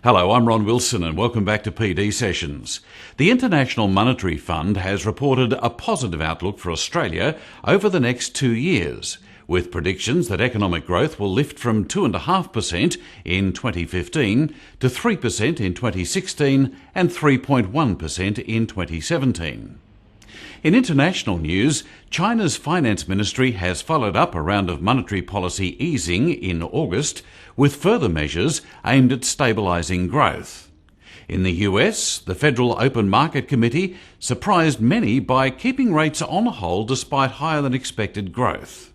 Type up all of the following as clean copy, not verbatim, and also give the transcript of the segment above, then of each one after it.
Hello, I'm Ron Wilson and welcome back to PD Sessions. The International Monetary Fund has reported a positive outlook for Australia over the next 2 years, with predictions that economic growth will lift from 2.5% in 2015 to 3% in 2016 and 3.1% in 2017. In international news, China's finance ministry has followed up a round of monetary policy easing in August with further measures aimed at stabilising growth. In the US, the Federal Open Market Committee surprised many by keeping rates on hold despite higher than expected growth.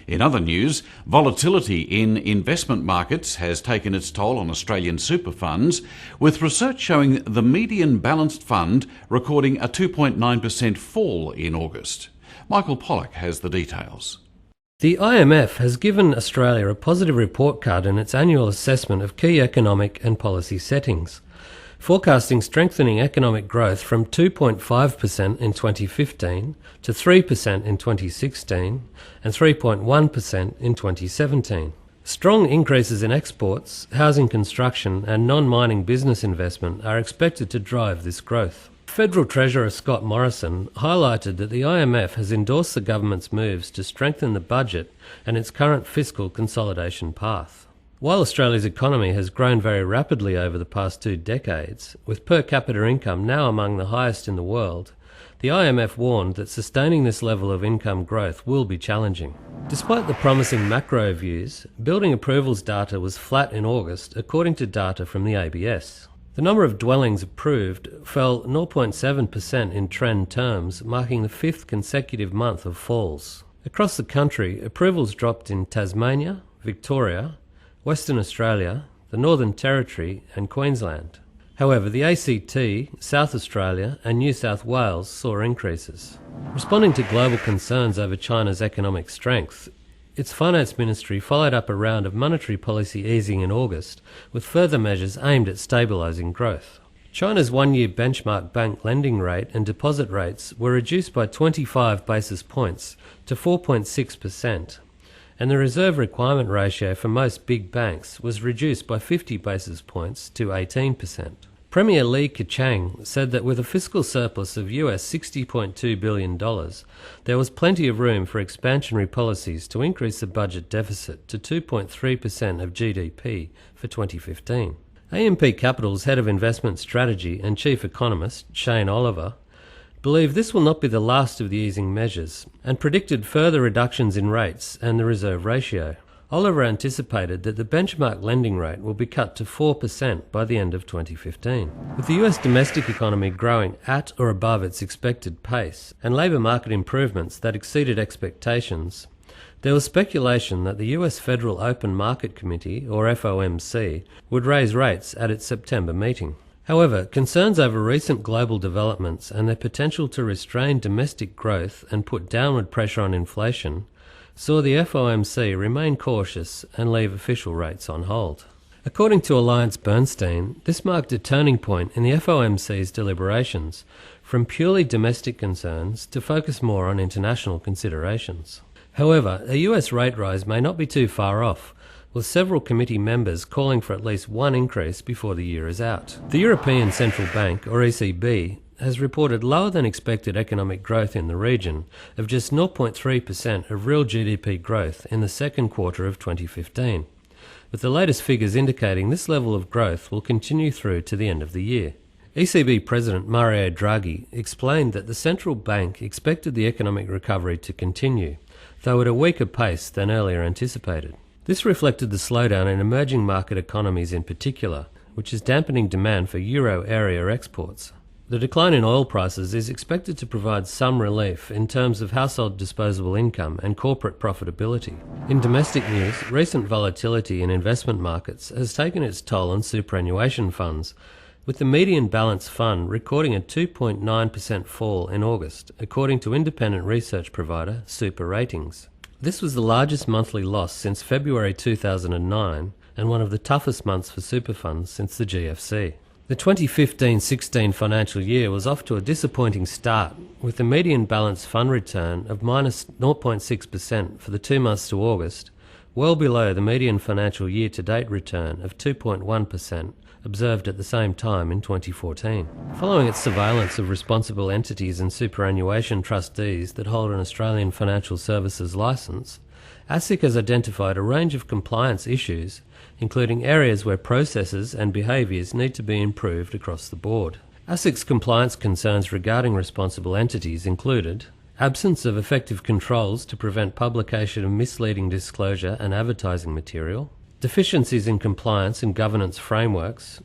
In other news, volatility in investment markets has taken its toll on Australian super funds, with research showing the median balanced fund recording a 2.9% fall in August. Michael Pollock has the details. The IMF has given Australia a positive report card in its annual assessment of key economic and policy settings, forecasting strengthening economic growth from 2.5% in 2015 to 3% in 2016 and 3.1% in 2017. Strong increases in exports, housing construction and non-mining business investment are expected to drive this growth. Federal Treasurer Scott Morrison highlighted that the IMF has endorsed the government's moves to strengthen the budget and its current fiscal consolidation path. While Australia's economy has grown very rapidly over the past 2 decades, with per capita income now among the highest in the world, the IMF warned that sustaining this level of income growth will be challenging. Despite the promising macro views, building approvals data was flat in August according to data from the ABS. The number of dwellings approved fell 0.7% in trend terms, marking the 5th consecutive month of falls. Across the country, approvals dropped in Tasmania, Victoria, Western Australia, the Northern Territory and Queensland. However, the ACT, South Australia and New South Wales saw increases. Responding to global concerns over China's economic strength, its finance ministry followed up a round of monetary policy easing in August with further measures aimed at stabilising growth. China's 1-year benchmark bank lending rate and deposit rates were reduced by 25 basis points to 4.6%. And the reserve requirement ratio for most big banks was reduced by 50 basis points to 18%. Premier Li Keqiang said that with a fiscal surplus of US $60.2 billion, there was plenty of room for expansionary policies to increase the budget deficit to 2.3% of GDP for 2015. AMP Capital's Head of Investment Strategy and Chief Economist, Shane Oliver, believed this will not be the last of the easing measures and predicted further reductions in rates and the reserve ratio. Oliver anticipated that the benchmark lending rate will be cut to 4% by the end of 2015. With the US domestic economy growing at or above its expected pace and labour market improvements that exceeded expectations, there was speculation that the US Federal Open Market Committee, or FOMC, would raise rates at its September meeting. However, concerns over recent global developments and their potential to restrain domestic growth and put downward pressure on inflation saw the FOMC remain cautious and leave official rates on hold. According to Alliance Bernstein, this marked a turning point in the FOMC's deliberations from purely domestic concerns to focus more on international considerations. However, a US rate rise may not be too far off, with several committee members calling for at least one increase before the year is out. The European Central Bank, or ECB, has reported lower than expected economic growth in the region of just 0.3% of real GDP growth in the second quarter of 2015, with the latest figures indicating this level of growth will continue through to the end of the year. ECB President Mario Draghi explained that the central bank expected the economic recovery to continue, though at a weaker pace than earlier anticipated. This reflected the slowdown in emerging market economies in particular, which is dampening demand for euro area exports. The decline in oil prices is expected to provide some relief in terms of household disposable income and corporate profitability. In domestic news, recent volatility in investment markets has taken its toll on superannuation funds, with the median balance fund recording a 2.9% fall in August, according to independent research provider Super Ratings. This was the largest monthly loss since February 2009 and one of the toughest months for super funds since the GFC. The 2015-16 financial year was off to a disappointing start, with the median balance fund return of minus 0.6% for the 2 months to August, well below the median financial year-to-date return of 2.1% observed at the same time in 2014. Following its surveillance of responsible entities and superannuation trustees that hold an Australian financial services licence, ASIC has identified a range of compliance issues, including areas where processes and behaviours need to be improved across the board. ASIC's compliance concerns regarding responsible entities included absence of effective controls to prevent publication of misleading disclosure and advertising material, deficiencies in compliance and governance frameworks,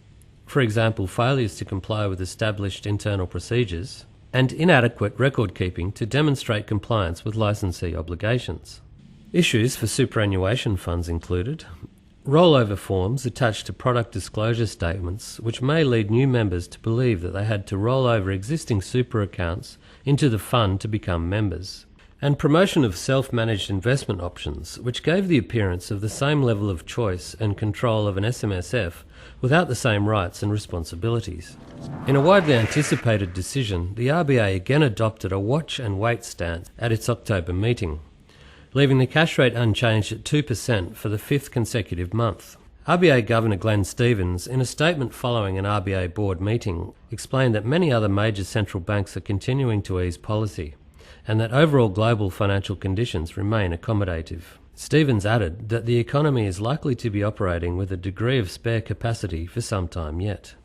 for example failures to comply with established internal procedures, and inadequate record keeping to demonstrate compliance with licensee obligations. Issues for superannuation funds included rollover forms attached to product disclosure statements, which may lead new members to believe that they had to roll over existing super accounts into the fund to become members, and promotion of self-managed investment options, which gave the appearance of the same level of choice and control of an SMSF without the same rights and responsibilities. In a widely anticipated decision, the RBA again adopted a watch and wait stance at its October meeting, leaving the cash rate unchanged at 2% for the fifth consecutive month. RBA Governor Glenn Stevens, in a statement following an RBA board meeting, explained that many other major central banks are continuing to ease policy, and that overall global financial conditions remain accommodative. Stevens added that the economy is likely to be operating with a degree of spare capacity for some time yet.